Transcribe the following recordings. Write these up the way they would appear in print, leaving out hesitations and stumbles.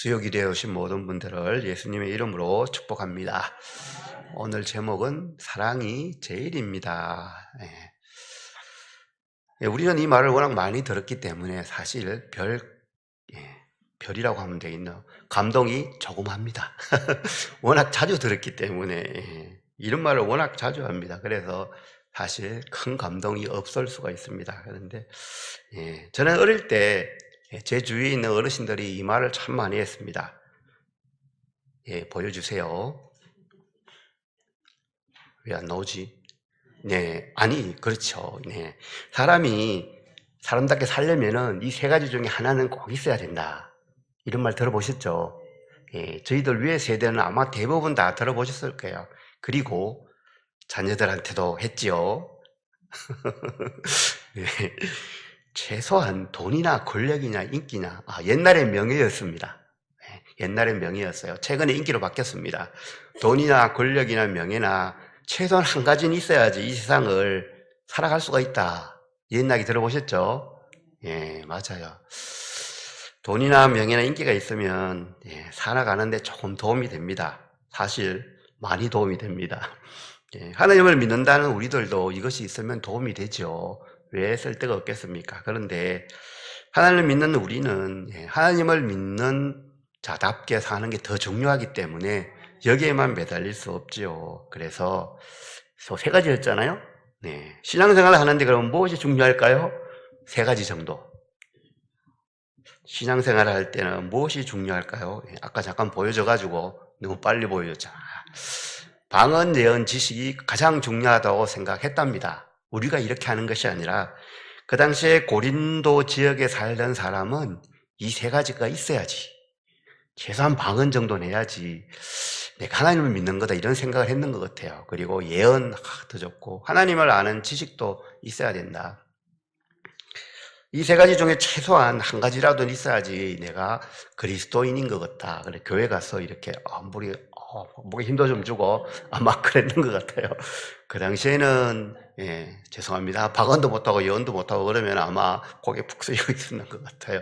수요일이 되어오신 모든 분들을 예수님의 이름으로 축복합니다. 오늘 제목은 사랑이 제일입니다. 우리는 이 말을 워낙 많이 들었기 때문에 사실 별이라고 하면 되겠네요. 감동이 조금 합니다. 워낙 자주 들었기 때문에 이런 말을 워낙 자주 합니다. 그래서 사실 큰 감동이 없을 수가 있습니다. 그런데 저는 어릴 때 제 주위에 있는 어르신들이 이 말을 참 많이 했습니다. 보여주세요. 왜 안 나오지? 네, 아니, 그렇죠. 네. 사람답게 살려면은 이 세 가지 중에 하나는 꼭 있어야 된다. 이런 말 들어보셨죠? 저희들 위에 세대는 아마 대부분 다 들어보셨을 거예요. 그리고 자녀들한테도 했지요. 네. 최소한 돈이나 권력이나 인기나, 옛날에 명예였습니다. 옛날엔 명예였어요. 최근에 인기로 바뀌었습니다. 돈이나 권력이나 명예나 최소한 한 가지는 있어야지 이 세상을 살아갈 수가 있다. 옛날에 들어보셨죠? 예, 맞아요. 돈이나 명예나 인기가 있으면 살아가는데 조금 도움이 됩니다. 사실 많이 도움이 됩니다. 하나님을 믿는다는 우리들도 이것이 있으면 도움이 되죠. 왜 쓸데가 없겠습니까? 그런데 하나님을 믿는 우리는 하나님을 믿는 자답게 사는 게 더 중요하기 때문에 여기에만 매달릴 수 없지요. 그래서 세 가지였잖아요. 네. 신앙생활을 하는데 그러면 무엇이 중요할까요? 세 가지 정도. 신앙생활을 할 때는 무엇이 중요할까요? 아까 잠깐 보여줘가지고 너무 빨리 보여줬죠. 방언, 예언, 지식이 가장 중요하다고 생각했답니다. 우리가 이렇게 하는 것이 아니라 그 당시에 고린도 지역에 살던 사람은 이 세 가지가 있어야지. 최소한 방언 정도는 해야지. 내가 하나님을 믿는 거다 이런 생각을 했는 것 같아요. 그리고 예언 더 좋고 하나님을 아는 지식도 있어야 된다. 이 세 가지 중에 최소한 한 가지라도 있어야지 내가 그리스도인인 것 같다. 그래 교회 가서 이렇게 목에 힘도 좀 주고 막 그랬는 것 같아요. 그 당시에는 죄송합니다. 방언도 못하고 예언도 못하고 그러면 아마 고개 푹 숙이고 있었는 것 같아요.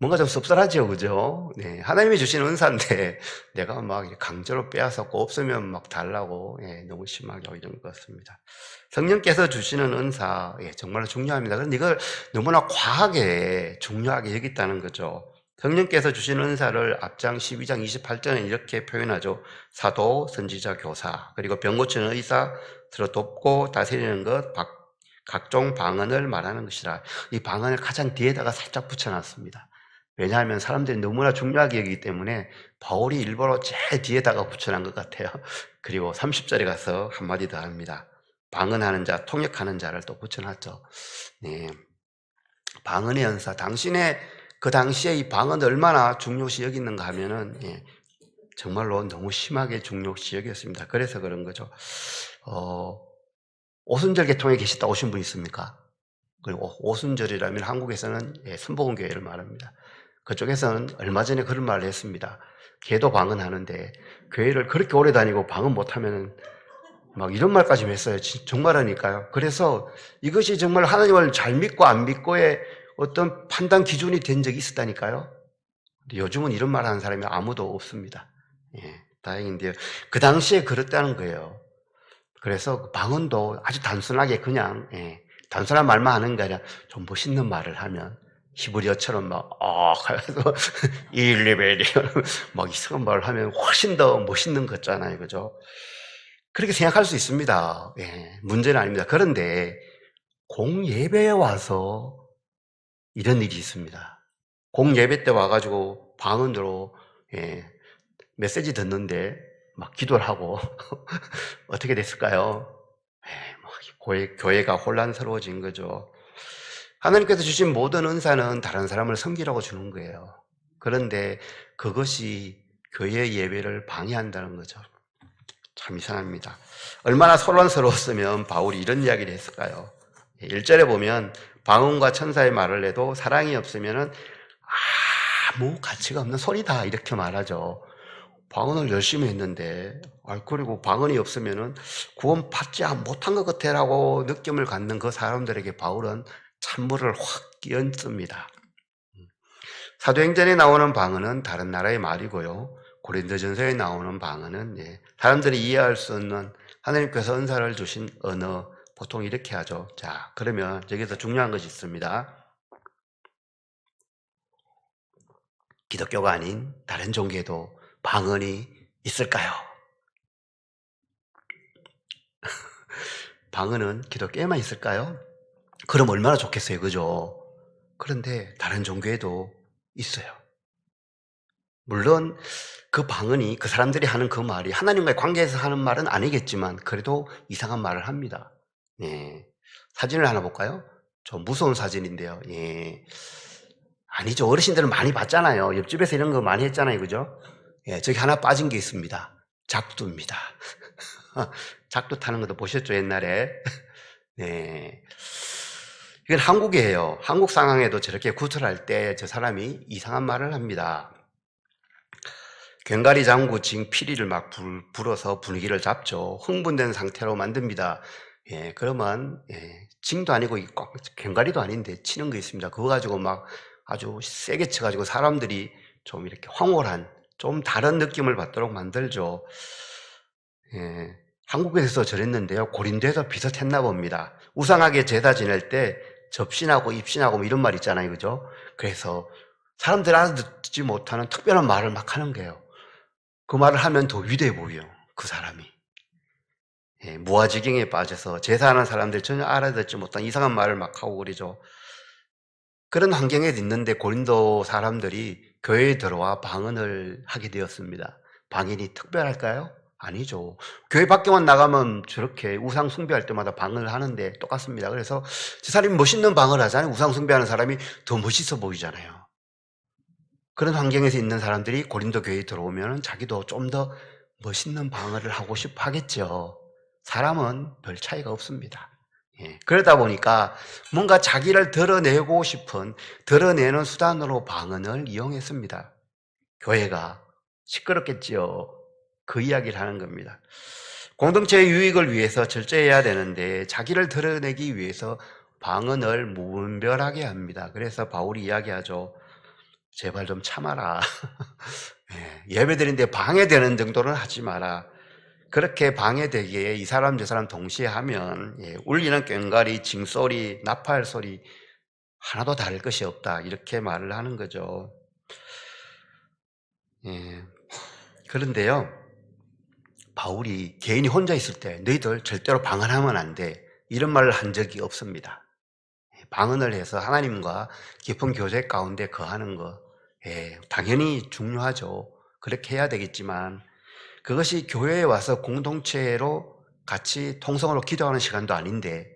뭔가 좀 씁쓸하죠, 그죠? 네, 하나님이 주신 은사인데 내가 막 강제로 빼앗았고 없으면 막 달라고 너무 심하게 이런 것 같습니다. 성령께서 주시는 은사 정말로 중요합니다. 그런데 이걸 너무나 과하게 중요하게 여겼다는 거죠. 성령께서 주신 은사를 앞장 12장 28절에 이렇게 표현하죠. 사도, 선지자, 교사, 그리고 병 고치는 의사, 서로 돕고 다스리는 것, 각종 방언을 말하는 것이라. 이 방언을 가장 뒤에다가 살짝 붙여놨습니다. 왜냐하면 사람들이 너무나 중요하게 여기기 때문에 바울이 일부러 제일 뒤에다가 붙여놓은 것 같아요. 그리고 30절에 가서 한마디 더 합니다. 방언하는 자, 통역하는 자를 또 붙여놨죠. 네. 방언의 연사, 그 당시에 이 방언을 얼마나 중요시 여기는가 하면은, 정말로 너무 심하게 중요시 여겼습니다. 그래서 그런 거죠. 오순절 계통에 계시다 오신 분 있습니까? 그리고 오순절이라면 한국에서는 순복음교회를 말합니다. 그쪽에서는 얼마 전에 그런 말을 했습니다. 걔도 방언하는데 교회를 그렇게 오래 다니고 방언 못하면 막 이런 말까지 했어요. 정말하니까요. 그래서 이것이 정말 하나님을 잘 믿고 안 믿고의 어떤 판단 기준이 된 적이 있었다니까요. 근데 요즘은 이런 말 하는 사람이 아무도 없습니다. 다행인데요. 그 당시에 그랬다는 거예요. 그래서 그 방언도 아주 단순하게 그냥 단순한 말만 하는 게 아니라 좀 멋있는 말을 하면 히브리어처럼 하면서 일리베리 막 이상한 말을 하면 훨씬 더 멋있는 것 같잖아요. 그죠? 그렇게 생각할 수 있습니다. 문제는 아닙니다. 그런데 공예배에 와서 이런 일이 있습니다. 공예배 때 와가지고 방언으로 메시지 듣는데 막 기도를 하고 어떻게 됐을까요? 교회가 혼란스러워진 거죠. 하나님께서 주신 모든 은사는 다른 사람을 섬기라고 주는 거예요. 그런데 그것이 교회 예배를 방해한다는 거죠. 참 이상합니다. 얼마나 혼란스러웠으면 바울이 이런 이야기를 했을까요? 1절에 보면 방언과 천사의 말을 해도 사랑이 없으면 아무 가치가 없는 소리다 이렇게 말하죠. 방언을 열심히 했는데 그리고 방언이 없으면 구원 받지 못한 것 같아라고 느낌을 갖는 그 사람들에게 바울은 찬물을 확 끼얹습니다. 사도행전에 나오는 방언은 다른 나라의 말이고요. 고린도전서에 나오는 방언은 사람들이 이해할 수 없는 하나님께서 은사를 주신 언어, 보통 이렇게 하죠. 자, 그러면 여기서 중요한 것이 있습니다. 기독교가 아닌 다른 종교에도 방언이 있을까요? 방언은 기독교에만 있을까요? 그럼 얼마나 좋겠어요, 그죠? 그런데 다른 종교에도 있어요. 물론 그 방언이 그 사람들이 하는 그 말이 하나님과의 관계에서 하는 말은 아니겠지만 그래도 이상한 말을 합니다. 사진을 하나 볼까요? 좀 무서운 사진인데요. 아니죠. 어르신들은 많이 봤잖아요. 옆집에서 이런 거 많이 했잖아요. 그죠? 저기 하나 빠진 게 있습니다. 작두입니다. 작두 타는 것도 보셨죠, 옛날에? 네. 이건 한국이에요. 한국 상황에도 저렇게 구설할 때 저 사람이 이상한 말을 합니다. 괭가리 장구 징 피리를 막 불어서 분위기를 잡죠. 흥분된 상태로 만듭니다. 그러면 징도 아니고 꼭 괭가리도 아닌데 치는 거 있습니다. 그거 가지고 막 아주 세게 쳐가지고 사람들이 좀 이렇게 황홀한 좀 다른 느낌을 받도록 만들죠. 한국에서 저랬는데요. 고린도에서 비슷했나 봅니다. 우상하게 제사 지낼 때 접신하고 입신하고 뭐 이런 말 있잖아요. 그죠? 그래서 사람들 알아듣지 못하는 특별한 말을 막 하는 거예요. 그 말을 하면 더 위대해 보여요. 그 사람이. 무아지경에 빠져서 제사하는 사람들 전혀 알아듣지 못한 이상한 말을 막 하고 그러죠. 그런 환경에 있는데 고린도 사람들이 교회에 들어와 방언을 하게 되었습니다. 방언이 특별할까요? 아니죠. 교회 밖에만 나가면 저렇게 우상 숭배할 때마다 방언을 하는데 똑같습니다. 그래서 저 사람이 멋있는 방언을 하잖아요. 우상 숭배하는 사람이 더 멋있어 보이잖아요. 그런 환경에서 있는 사람들이 고린도 교회에 들어오면 자기도 좀 더 멋있는 방언을 하고 싶어 하겠죠. 사람은 별 차이가 없습니다. 그러다 보니까 뭔가 자기를 드러내고 싶은 드러내는 수단으로 방언을 이용했습니다. 교회가 시끄럽겠지요. 그 이야기를 하는 겁니다. 공동체의 유익을 위해서 절제해야 되는데 자기를 드러내기 위해서 방언을 무분별하게 합니다. 그래서 바울이 이야기하죠. 제발 좀 참아라. 예배드리는데 방해되는 정도는 하지 마라. 그렇게 방해되기에 이 사람 저 사람 동시에 하면 울리는 꽹과리, 징소리, 나팔 소리 하나도 다를 것이 없다. 이렇게 말을 하는 거죠. 그런데요. 바울이 개인이 혼자 있을 때 너희들 절대로 방언하면 안 돼. 이런 말을 한 적이 없습니다. 방언을 해서 하나님과 깊은 교제 가운데 거하는 거 당연히 중요하죠. 그렇게 해야 되겠지만 그것이 교회에 와서 공동체로 같이 통성으로 기도하는 시간도 아닌데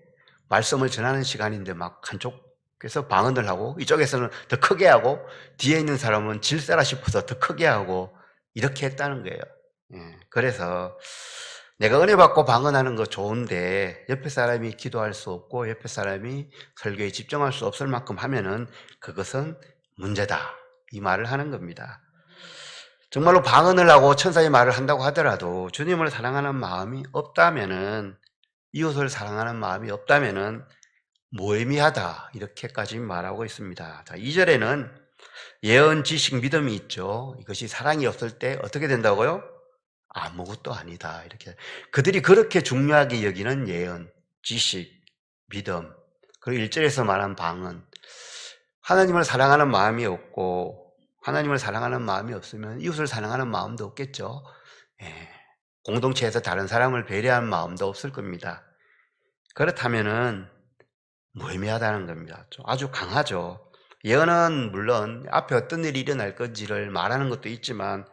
말씀을 전하는 시간인데 막 한쪽에서 방언을 하고 이쪽에서는 더 크게 하고 뒤에 있는 사람은 질세라 싶어서 더 크게 하고 이렇게 했다는 거예요. 그래서 내가 은혜 받고 방언하는 거 좋은데 옆에 사람이 기도할 수 없고 옆에 사람이 설교에 집중할 수 없을 만큼 하면은 그것은 문제다. 이 말을 하는 겁니다. 정말로 방언을 하고 천사의 말을 한다고 하더라도 주님을 사랑하는 마음이 없다면은 이웃을 사랑하는 마음이 없다면은 무의미하다. 이렇게까지 말하고 있습니다. 자, 2절에는 예언, 지식, 믿음이 있죠. 이것이 사랑이 없을 때 어떻게 된다고요? 아무것도 아니다. 이렇게 그들이 그렇게 중요하게 여기는 예언, 지식, 믿음, 그리고 1절에서 말한 방언. 하나님을 사랑하는 마음이 없고 하나님을 사랑하는 마음이 없으면 이웃을 사랑하는 마음도 없겠죠. 공동체에서 다른 사람을 배려하는 마음도 없을 겁니다. 그렇다면은 무의미하다는 겁니다. 아주 강하죠. 예언은 물론 앞에 어떤 일이 일어날 건지를 말하는 것도 있지만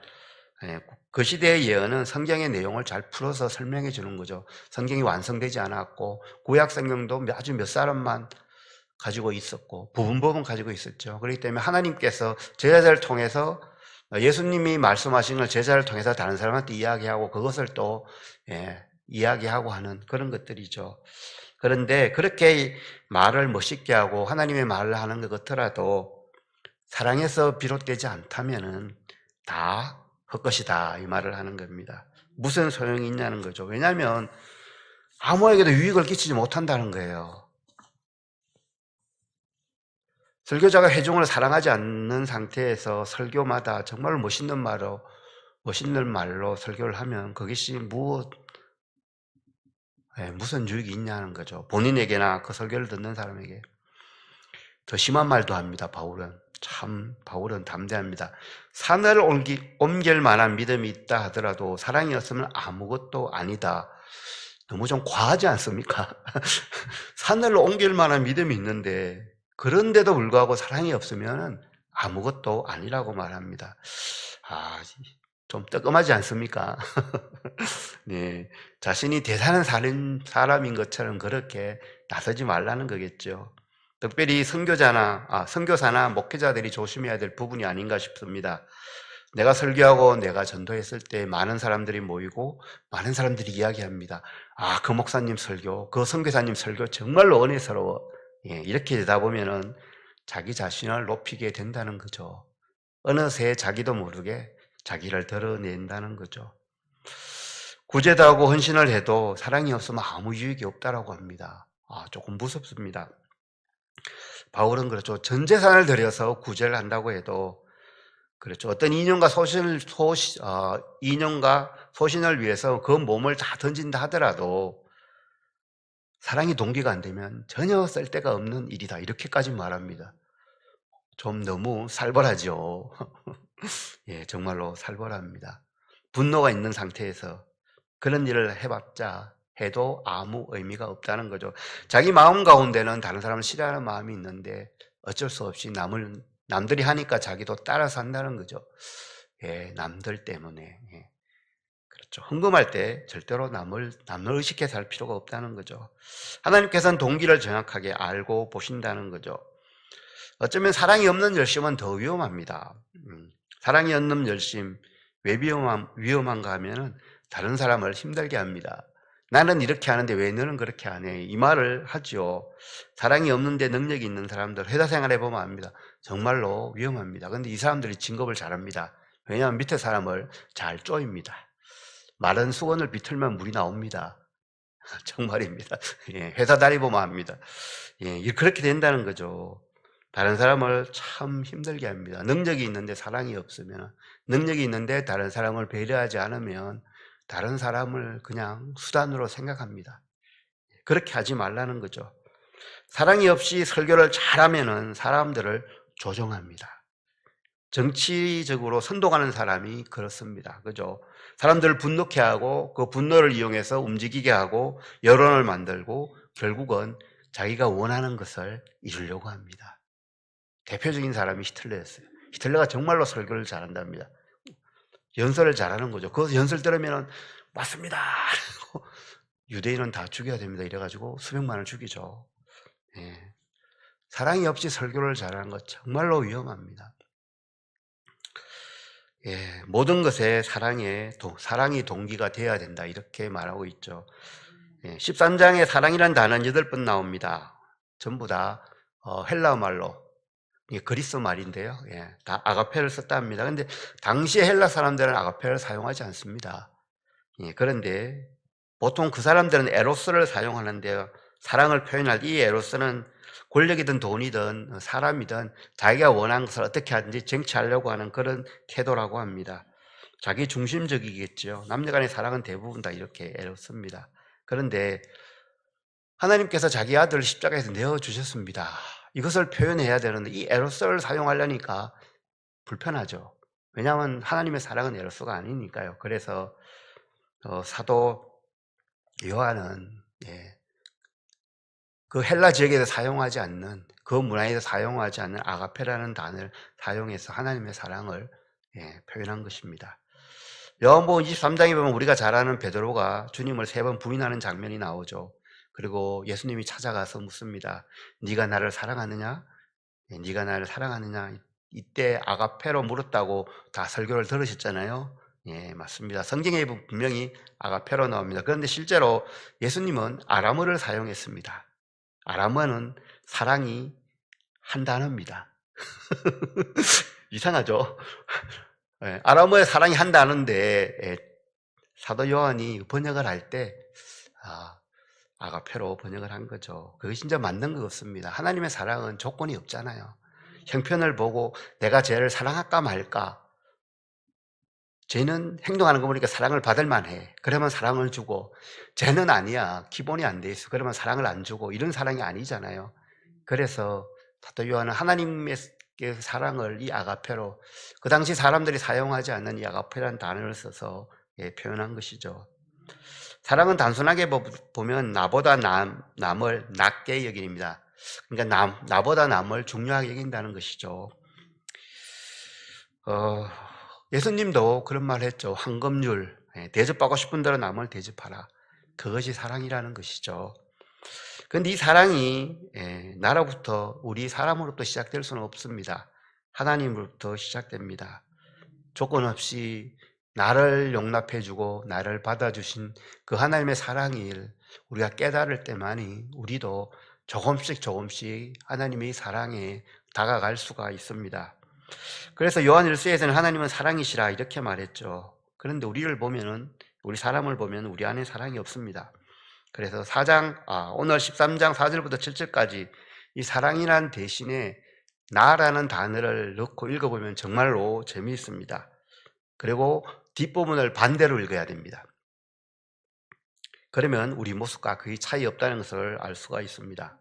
그 시대의 예언은 성경의 내용을 잘 풀어서 설명해 주는 거죠. 성경이 완성되지 않았고 구약 성경도 아주 몇 사람만 가지고 있었고 부분 가지고 있었죠. 그렇기 때문에 하나님께서 제자를 통해서 예수님이 말씀하신 걸 제자를 통해서 다른 사람한테 이야기하고 그것을 또 이야기하고 하는 그런 것들이죠. 그런데 그렇게 말을 멋있게 하고 하나님의 말을 하는 것 같더라도 사랑에서 비롯되지 않다면은 다 헛것이다 이 말을 하는 겁니다. 무슨 소용이 있냐는 거죠. 왜냐하면 아무에게도 유익을 끼치지 못한다는 거예요. 설교자가 회중을 사랑하지 않는 상태에서 설교마다 정말 멋있는 말로 설교를 하면 그것이 무슨 유익이 있냐는 거죠. 본인에게나 그 설교를 듣는 사람에게. 더 심한 말도 합니다. 바울은 담대합니다. 산을 옮길 만한 믿음이 있다 하더라도 사랑이 없으면 아무것도 아니다. 너무 좀 과하지 않습니까? 산을 옮길 만한 믿음이 있는데 그런데도 불구하고 사랑이 없으면 아무것도 아니라고 말합니다. 좀 뜨끔하지 않습니까? 네, 자신이 대단한 사람인 것처럼 그렇게 나서지 말라는 거겠죠. 특별히 선교사나 목회자들이 조심해야 될 부분이 아닌가 싶습니다. 내가 설교하고 내가 전도했을 때 많은 사람들이 모이고 많은 사람들이 이야기합니다. 그 목사님 설교, 그 선교사님 설교 정말로 은혜스러워. 이렇게 되다 보면은 자기 자신을 높이게 된다는 거죠. 어느새 자기도 모르게 자기를 드러낸다는 거죠. 구제도 하고 헌신을 해도 사랑이 없으면 아무 유익이 없다라고 합니다. 조금 무섭습니다. 바울은 그렇죠. 전 재산을 들여서 구제를 한다고 해도 그렇죠. 어떤 이념과 소신을 위해서 그 몸을 다 던진다 하더라도 사랑이 동기가 안 되면 전혀 쓸데가 없는 일이다. 이렇게까지 말합니다. 좀 너무 살벌하죠. 예, 정말로 살벌합니다. 분노가 있는 상태에서 그런 일을 해도 아무 의미가 없다는 거죠. 자기 마음 가운데는 다른 사람을 싫어하는 마음이 있는데 어쩔 수 없이 남들이 하니까 자기도 따라서 한다는 거죠. 예, 남들 때문에. 예. 그렇죠. 헌금할 때 절대로 남을 의식해서 할 필요가 없다는 거죠. 하나님께서는 동기를 정확하게 알고 보신다는 거죠. 어쩌면 사랑이 없는 열심은 더 위험합니다. 사랑이 없는 열심, 왜 위험한가 하면은 다른 사람을 힘들게 합니다. 나는 이렇게 하는데 왜 너는 그렇게 안 해? 이 말을 하죠. 사랑이 없는데 능력이 있는 사람들 회사 생활해 보면 압니다. 정말로 위험합니다. 그런데 이 사람들이 진급을 잘합니다. 왜냐하면 밑에 사람을 잘 쪼입니다. 마른 수건을 비틀면 물이 나옵니다. 정말입니다. 예, 회사 다니보면 압니다. 예, 그렇게 된다는 거죠. 다른 사람을 참 힘들게 합니다. 능력이 있는데 사랑이 없으면, 능력이 있는데 다른 사람을 배려하지 않으면 다른 사람을 그냥 수단으로 생각합니다. 그렇게 하지 말라는 거죠. 사랑이 없이 설교를 잘하면은 사람들을 조종합니다. 정치적으로 선동하는 사람이 그렇습니다. 그죠? 사람들을 분노케 하고 그 분노를 이용해서 움직이게 하고 여론을 만들고 결국은 자기가 원하는 것을 이루려고 합니다. 대표적인 사람이 히틀러였어요. 히틀러가 정말로 설교를 잘한답니다. 연설을 잘하는 거죠. 그 연설 들으면 맞습니다. 유대인은 다 죽여야 됩니다. 이래가지고 수백만을 죽이죠. 예. 사랑이 없이 설교를 잘하는 것 정말로 위험합니다. 예, 모든 것에 사랑이 동기가 되어야 된다. 이렇게 말하고 있죠. 13장에 사랑이라는 단어는 8번 나옵니다. 전부 다 헬라어 말로, 그리스 말인데요. 다 아가페를 썼다 합니다. 그런데 당시 헬라 사람들은 아가페를 사용하지 않습니다. 그런데 보통 그 사람들은 에로스를 사용하는데요. 사랑을 표현할 이 에로스는 권력이든 돈이든 사람이든 자기가 원하는 것을 어떻게 하든지 쟁취하려고 하는 그런 태도라고 합니다. 자기 중심적이겠죠. 남녀간의 사랑은 대부분 다 이렇게 에로스입니다. 그런데 하나님께서 자기 아들을 십자가에서 내어주셨습니다. 이것을 표현해야 되는데 이 에로스를 사용하려니까 불편하죠. 왜냐하면 하나님의 사랑은 에로스가 아니니까요. 그래서 사도 요한은 그 헬라 지역에서 사용하지 않는, 그 문화에서 사용하지 않는 아가페라는 단어를 사용해서 하나님의 사랑을 표현한 것입니다. 요한복음 23장에 보면 우리가 잘 아는 베드로가 주님을 3번 부인하는 장면이 나오죠. 그리고 예수님이 찾아가서 묻습니다. 네가 나를 사랑하느냐? 네가 나를 사랑하느냐? 이때 아가페로 물었다고 다 설교를 들으셨잖아요. 예, 맞습니다. 성경에 분명히 아가페로 나옵니다. 그런데 실제로 예수님은 아람어를 사용했습니다. 아람어는 사랑이 한 단어입니다. 이상하죠? 아람어의 사랑이 한 단어인데 사도 요한이 번역을 할 때 아가페로 번역을 한 거죠. 그게 진짜 맞는 것 같습니다. 하나님의 사랑은 조건이 없잖아요. 형편을 보고 내가 쟤를 사랑할까 말까. 쟤는 행동하는 거 보니까 사랑을 받을 만해. 그러면 사랑을 주고, 쟤는 아니야. 기본이 안 돼 있어. 그러면 사랑을 안 주고, 이런 사랑이 아니잖아요. 그래서 사도 요한은 하나님의 사랑을 이 아가페로, 그 당시 사람들이 사용하지 않는 이 아가페라는 단어를 써서 표현한 것이죠. 사랑은 단순하게 보면 나보다 남을 낮게 여깁니다. 그러니까 나보다 남을 중요하게 여긴다는 것이죠. 예수님도 그런 말 했죠. 황금률, 대접받고 싶은 대로 남을 대접하라. 그것이 사랑이라는 것이죠. 그런데 이 사랑이 나로부터, 우리 사람으로부터 시작될 수는 없습니다. 하나님으로부터 시작됩니다. 조건 없이 나를 용납해주고 나를 받아주신 그 하나님의 사랑을 우리가 깨달을 때만이 우리도 조금씩 하나님의 사랑에 다가갈 수가 있습니다. 그래서 요한 1서에서는 하나님은 사랑이시라 이렇게 말했죠. 그런데 우리 사람을 보면 우리 안에 사랑이 없습니다. 그래서 오늘 13장 4절부터 7절까지 이 사랑이란 대신에 나라는 단어를 넣고 읽어보면 정말로 재미있습니다. 그리고 뒷부분을 반대로 읽어야 됩니다. 그러면 우리 모습과 거의 차이 없다는 것을 알 수가 있습니다.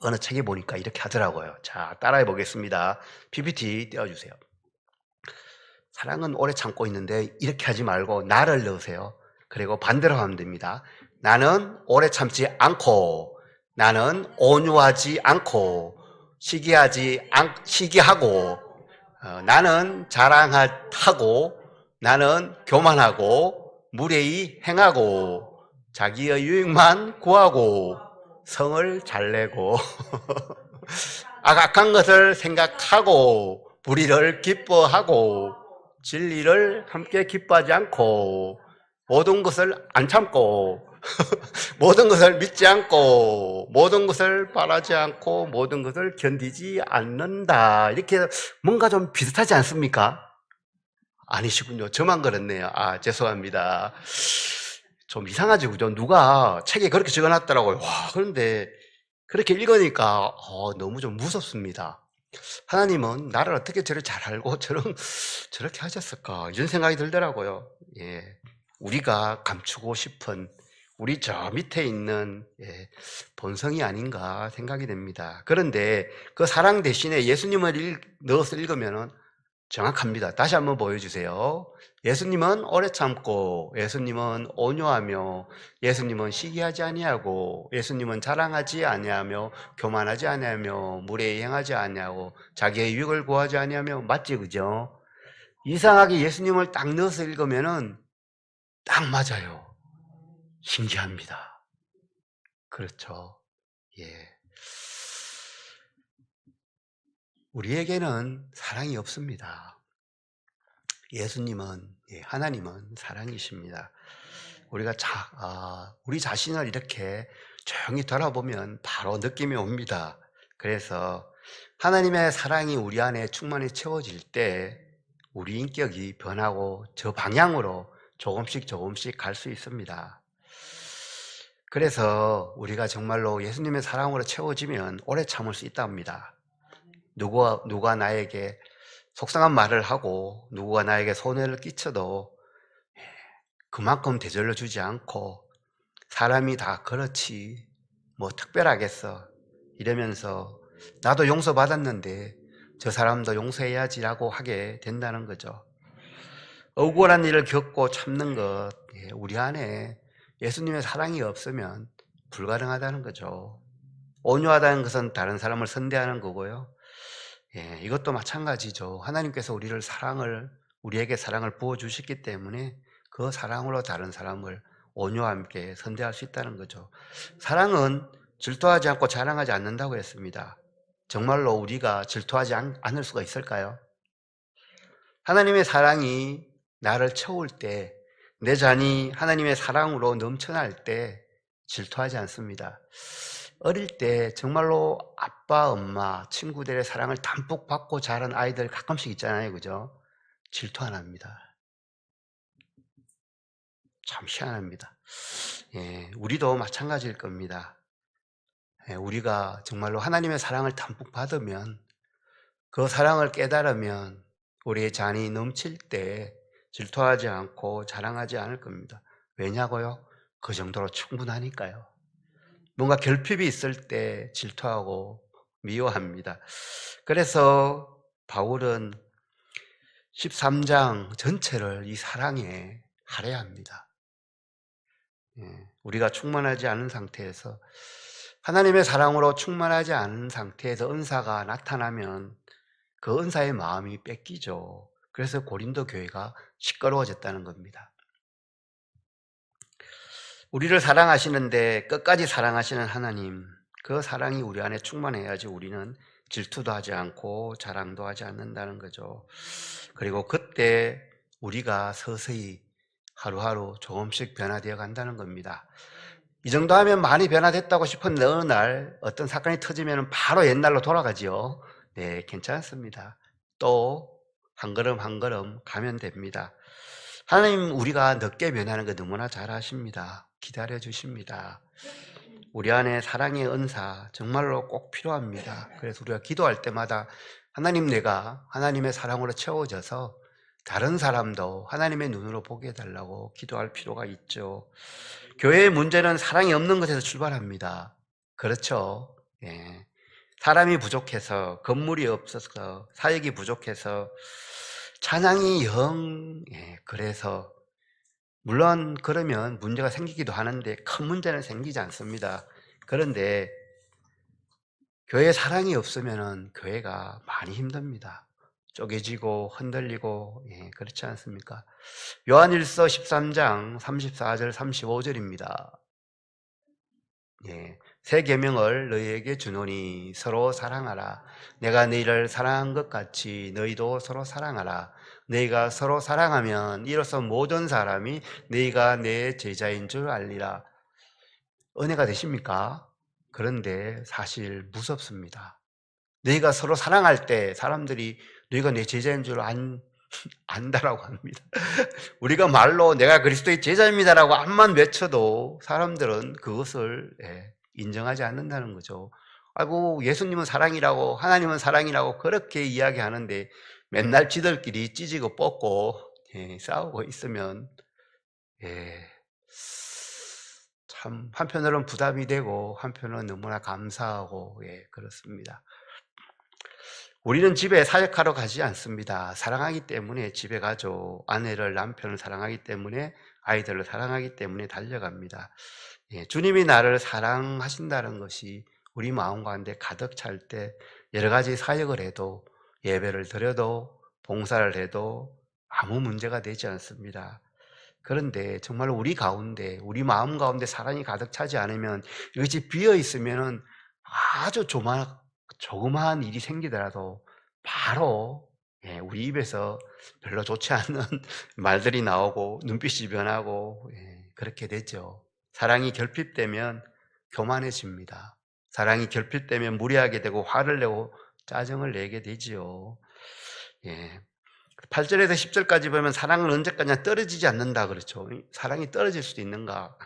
어느 책에 보니까 이렇게 하더라고요. 자, 따라해 보겠습니다. PPT 띄워주세요. 사랑은 오래 참고 있는데 이렇게 하지 말고 나를 넣으세요. 그리고 반대로 하면 됩니다. 나는 오래 참지 않고, 나는 온유하지 않고, 시기하고, 나는 자랑하고, 나는 교만하고, 무례히 행하고, 자기의 유익만 구하고, 성을 잘 내고, 악한 것을 생각하고, 불의를 기뻐하고, 진리를 함께 기뻐하지 않고, 모든 것을 안 참고, 모든 것을 믿지 않고, 모든 것을 바라지 않고, 모든 것을 견디지 않는다. 이렇게 뭔가 좀 비슷하지 않습니까? 아니시군요. 저만 그렇네요. 죄송합니다. 좀 이상하지, 그죠? 누가 책에 그렇게 적어놨더라고요. 와, 그런데 그렇게 읽으니까 너무 좀 무섭습니다. 하나님은 나를 어떻게 저를 잘 알고 저렇게 하셨을까? 이런 생각이 들더라고요. 예. 우리가 감추고 싶은 우리 저 밑에 있는 본성이 아닌가 생각이 됩니다. 그런데 그 사랑 대신에 예수님을 넣어서 읽으면 정확합니다. 다시 한번 보여주세요. 예수님은 오래 참고, 예수님은 온유하며, 예수님은 시기하지 아니하고, 예수님은 자랑하지 아니하며, 교만하지 아니하며, 무례히 행하지 아니하고, 자기의 유익을 구하지 아니하며, 맞지, 그죠? 이상하게 예수님을 딱 넣어서 읽으면은 딱 맞아요. 신기합니다. 그렇죠. 예. 우리에게는 사랑이 없습니다. 예수님은, 하나님은 사랑이십니다. 우리가 우리 자신을 이렇게 조용히 돌아보면 바로 느낌이 옵니다. 그래서 하나님의 사랑이 우리 안에 충만히 채워질 때 우리 인격이 변하고 저 방향으로 조금씩 갈 수 있습니다. 그래서 우리가 정말로 예수님의 사랑으로 채워지면 오래 참을 수 있답니다. 누가 나에게 속상한 말을 하고 누구가 나에게 손해를 끼쳐도 그만큼 되돌려 주지 않고 사람이 다 그렇지 뭐 특별하겠어 이러면서 나도 용서받았는데 저 사람도 용서해야지라고 하게 된다는 거죠. 억울한 일을 겪고 참는 것, 우리 안에 예수님의 사랑이 없으면 불가능하다는 거죠. 온유하다는 것은 다른 사람을 선대하는 거고요. 이것도 마찬가지죠. 하나님께서 우리에게 사랑을 부어주셨기 때문에 그 사랑으로 다른 사람을 온유와 함께 선대할 수 있다는 거죠. 사랑은 질투하지 않고 자랑하지 않는다고 했습니다. 정말로 우리가 질투하지 않을 수가 있을까요? 하나님의 사랑이 나를 채울 때, 내 잔이 하나님의 사랑으로 넘쳐날 때 질투하지 않습니다. 어릴 때 정말로 아빠, 엄마, 친구들의 사랑을 담뿍 받고 자란 아이들 가끔씩 있잖아요. 그죠? 질투 안 합니다. 참 희한합니다. 우리도 마찬가지일 겁니다. 우리가 정말로 하나님의 사랑을 담뿍 받으면, 그 사랑을 깨달으면 우리의 잔이 넘칠 때 질투하지 않고 자랑하지 않을 겁니다. 왜냐고요? 그 정도로 충분하니까요. 뭔가 결핍이 있을 때 질투하고 미워합니다. 그래서 바울은 13장 전체를 이 사랑에 할애합니다. 우리가 충만하지 않은 상태에서, 하나님의 사랑으로 충만하지 않은 상태에서 은사가 나타나면 그 은사의 마음이 뺏기죠. 그래서 고린도 교회가 시끄러워졌다는 겁니다. 우리를 사랑하시는데 끝까지 사랑하시는 하나님, 그 사랑이 우리 안에 충만해야지 우리는 질투도 하지 않고 자랑도 하지 않는다는 거죠. 그리고 그때 우리가 서서히 하루하루 조금씩 변화되어 간다는 겁니다. 이 정도 하면 많이 변화됐다고 싶은 어느 날 어떤 사건이 터지면 바로 옛날로 돌아가지요. 네, 괜찮습니다. 또 한 걸음 한 걸음 가면 됩니다. 하나님, 우리가 늦게 변하는 거 너무나 잘 아십니다. 기다려 주십니다. 우리 안에 사랑의 은사 정말로 꼭 필요합니다. 그래서 우리가 기도할 때마다 하나님, 내가 하나님의 사랑으로 채워져서 다른 사람도 하나님의 눈으로 보게 해달라고 기도할 필요가 있죠. 교회의 문제는 사랑이 없는 것에서 출발합니다. 그렇죠? 예. 사람이 부족해서, 건물이 없어서, 사역이 부족해서, 찬양이 그래서, 물론 그러면 문제가 생기기도 하는데 큰 문제는 생기지 않습니다. 그런데 교회에 사랑이 없으면 교회가 많이 힘듭니다. 쪼개지고 흔들리고, 그렇지 않습니까? 요한일서 13장 34절 35절입니다. 새 계명을 너희에게 주노니 서로 사랑하라. 내가 너희를 사랑한 것 같이 너희도 서로 사랑하라. 너희가 서로 사랑하면 이로써 모든 사람이 너희가 내 제자인 줄 알리라. 은혜가 되십니까? 그런데 사실 무섭습니다. 너희가 서로 사랑할 때 사람들이 너희가 내 제자인 줄 안다라고 합니다. 우리가 말로 내가 그리스도의 제자입니다라고 앞만 외쳐도 사람들은 그것을 인정하지 않는다는 거죠. 아이고, 예수님은 사랑이라고, 하나님은 사랑이라고 그렇게 이야기하는데 맨날 지들끼리 찢고 뽑고 싸우고 있으면 참 한편으로는 부담이 되고 한편으로는 너무나 감사하고 그렇습니다. 우리는 집에 사역하러 가지 않습니다. 사랑하기 때문에 집에 가죠. 아내를, 남편을 사랑하기 때문에, 아이들을 사랑하기 때문에 달려갑니다. 주님이 나를 사랑하신다는 것이 우리 마음 가운데 가득 찰 때 여러 가지 사역을 해도, 예배를 드려도, 봉사를 해도 아무 문제가 되지 않습니다. 그런데 정말 우리 가운데, 우리 마음 가운데 사랑이 가득 차지 않으면, 이것이 비어 있으면은 아주 조그마한 일이 생기더라도 바로 우리 입에서 별로 좋지 않은 말들이 나오고 눈빛이 변하고 그렇게 되죠. 사랑이 결핍되면 교만해집니다. 사랑이 결핍되면 무리하게 되고 화를 내고 짜증을 내게 되지요. 8절에서 10절까지 보면 사랑은 언제까지나 떨어지지 않는다 그렇죠. 사랑이 떨어질 수도 있는가?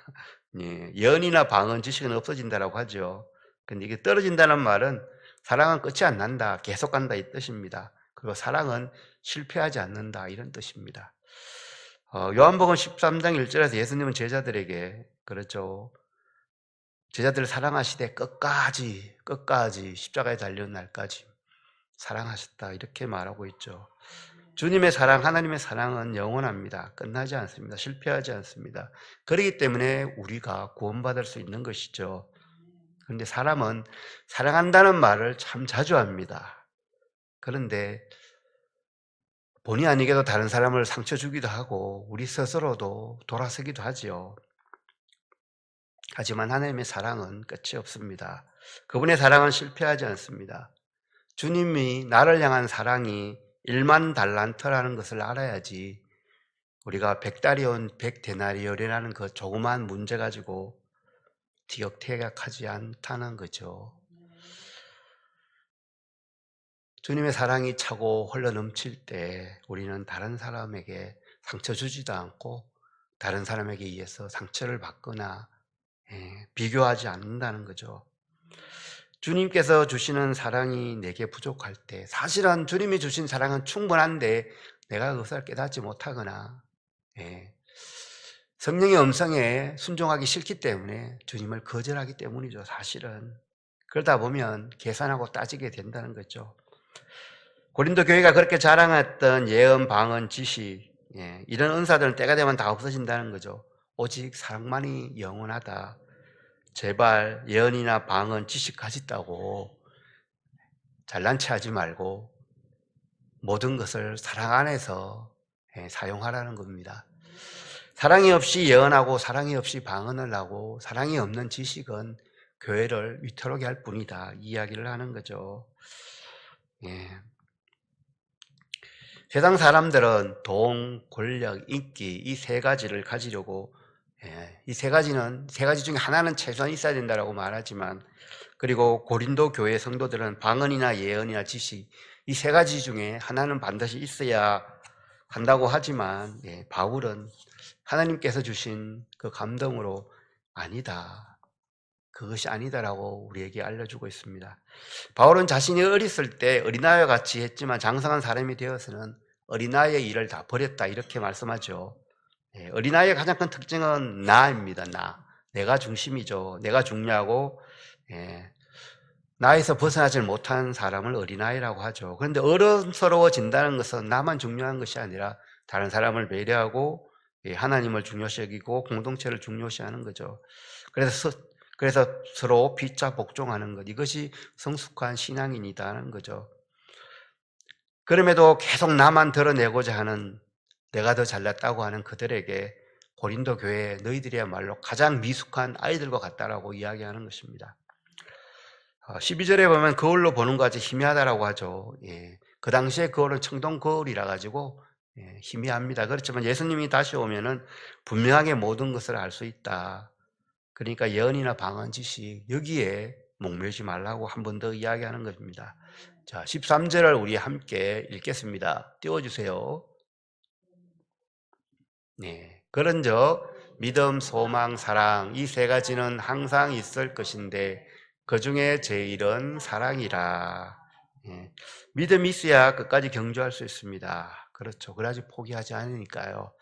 연이나 방언, 지식은 없어진다라고 하죠. 근데 이게 떨어진다는 말은 사랑은 끝이 안 난다, 계속 간다 이 뜻입니다. 그리고 사랑은 실패하지 않는다 이런 뜻입니다. 요한복음 13장 1절에서 예수님은 제자들에게 그렇죠. 제자들을 사랑하시되 끝까지 십자가에 달려온 날까지 사랑하셨다 이렇게 말하고 있죠. 주님의 사랑, 하나님의 사랑은 영원합니다. 끝나지 않습니다. 실패하지 않습니다. 그렇기 때문에 우리가 구원받을 수 있는 것이죠. 그런데 사람은 사랑한다는 말을 참 자주 합니다. 그런데 본의 아니게도 다른 사람을 상처 주기도 하고 우리 스스로도 돌아서기도 하지요. 하지만 하나님의 사랑은 끝이 없습니다. 그분의 사랑은 실패하지 않습니다. 주님이 나를 향한 사랑이 1만 달란트라는 것을 알아야지 우리가 100달이온 100데나리온이라는 그 조그마한 문제 가지고 티격태격하지 않다는 거죠. 주님의 사랑이 차고 흘러넘칠 때 우리는 다른 사람에게 상처 주지도 않고 다른 사람에게 의해서 상처를 받거나 비교하지 않는다는 거죠. 주님께서 주시는 사랑이 내게 부족할 때, 사실은 주님이 주신 사랑은 충분한데 내가 그것을 깨닫지 못하거나, 예, 성령의 음성에 순종하기 싫기 때문에 주님을 거절하기 때문이죠, 사실은. 그러다 보면 계산하고 따지게 된다는 거죠. 고린도 교회가 그렇게 자랑했던 예언, 방언, 지식, 이런 은사들은 때가 되면 다 없어진다는 거죠. 오직 사랑만이 영원하다. 제발 예언이나 방언, 지식 가졌다고 잘난 체 하지 말고 모든 것을 사랑 안에서 사용하라는 겁니다. 사랑이 없이 예언하고 사랑이 없이 방언을 하고 사랑이 없는 지식은 교회를 위태롭게 할 뿐이다, 이 이야기를 하는 거죠. 예. 세상 사람들은 돈, 권력, 인기, 이 세 가지를 가지려고, 이 세 가지 중에 하나는 최소한 있어야 된다라고 말하지만, 그리고 고린도 교회 성도들은 방언이나 예언이나 지식, 이 세 가지 중에 하나는 반드시 있어야 한다고 하지만, 바울은 하나님께서 주신 그 감동으로 아니다, 그것이 아니다라고 우리에게 알려주고 있습니다. 바울은 자신이 어렸을 때 어린아이와 같이 했지만 장성한 사람이 되어서는 어린아이의 일을 다 버렸다, 이렇게 말씀하죠. 어린아이의 가장 큰 특징은 나입니다. 내가 중심이죠. 내가 중요하고, 나에서 벗어나지 못한 사람을 어린아이라고 하죠. 그런데 어른스러워진다는 것은 나만 중요한 것이 아니라 다른 사람을 배려하고 하나님을 중요시 여기고 공동체를 중요시하는 거죠. 그래서 서로 피자 복종하는 것, 이것이 성숙한 신앙인이다는 거죠. 그럼에도 계속 나만 드러내고자 하는, 내가 더 잘났다고 하는 그들에게 고린도 교회 너희들이야말로 가장 미숙한 아이들과 같다라고 이야기하는 것입니다. 12절에 보면 거울로 보는 것 같이 희미하다라고 하죠. 그 당시에 거울은 청동 거울이라 가지고 희미합니다. 그렇지만 예수님이 다시 오면은 분명하게 모든 것을 알 수 있다. 그러니까 예언이나 방언, 지식, 여기에 목매지 말라고 한 번 더 이야기하는 것입니다. 자, 13절을 우리 함께 읽겠습니다. 띄워주세요. 그런즉 믿음, 소망, 사랑, 이 세 가지는 항상 있을 것인데 그 중에 제일은 사랑이라. 믿음이 있어야 끝까지 경주할 수 있습니다. 그렇죠. 그래야지 포기하지 않으니까요.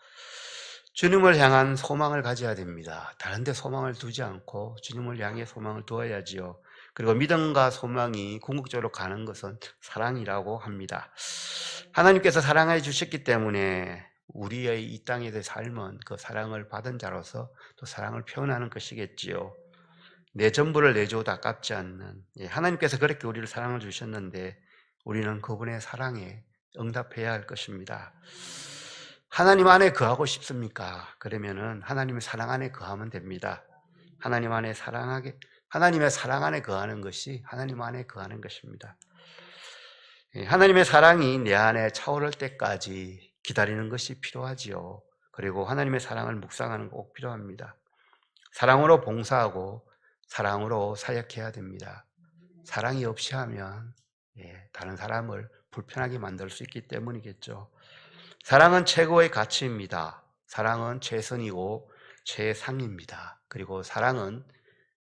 주님을 향한 소망을 가져야 됩니다. 다른 데 소망을 두지 않고 주님을 향해 소망을 두어야지요. 그리고 믿음과 소망이 궁극적으로 가는 것은 사랑이라고 합니다. 하나님께서 사랑해 주셨기 때문에 우리의 이 땅에서의 삶은 그 사랑을 받은 자로서 또 사랑을 표현하는 것이겠지요. 내 전부를 내줘도 아깝지 않는, 하나님께서 그렇게 우리를 사랑을 주셨는데 우리는 그분의 사랑에 응답해야 할 것입니다. 하나님 안에 거하고 싶습니까? 그러면은 하나님의 사랑 안에 거하면 됩니다. 하나님의 사랑 안에 거하는 것이 하나님 안에 거하는 것입니다. 하나님의 사랑이 내 안에 차오를 때까지 기다리는 것이 필요하지요. 그리고 하나님의 사랑을 묵상하는 거 꼭 필요합니다. 사랑으로 봉사하고 사랑으로 사역해야 됩니다. 사랑이 없이 하면 다른 사람을 불편하게 만들 수 있기 때문이겠죠. 사랑은 최고의 가치입니다. 사랑은 최선이고 최상입니다. 그리고 사랑은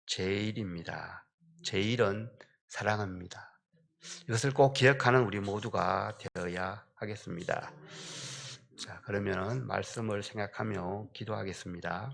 제일입니다. 제일은 사랑합니다. 이것을 꼭 기억하는 우리 모두가 되어야 하겠습니다. 자, 그러면 말씀을 생각하며 기도하겠습니다.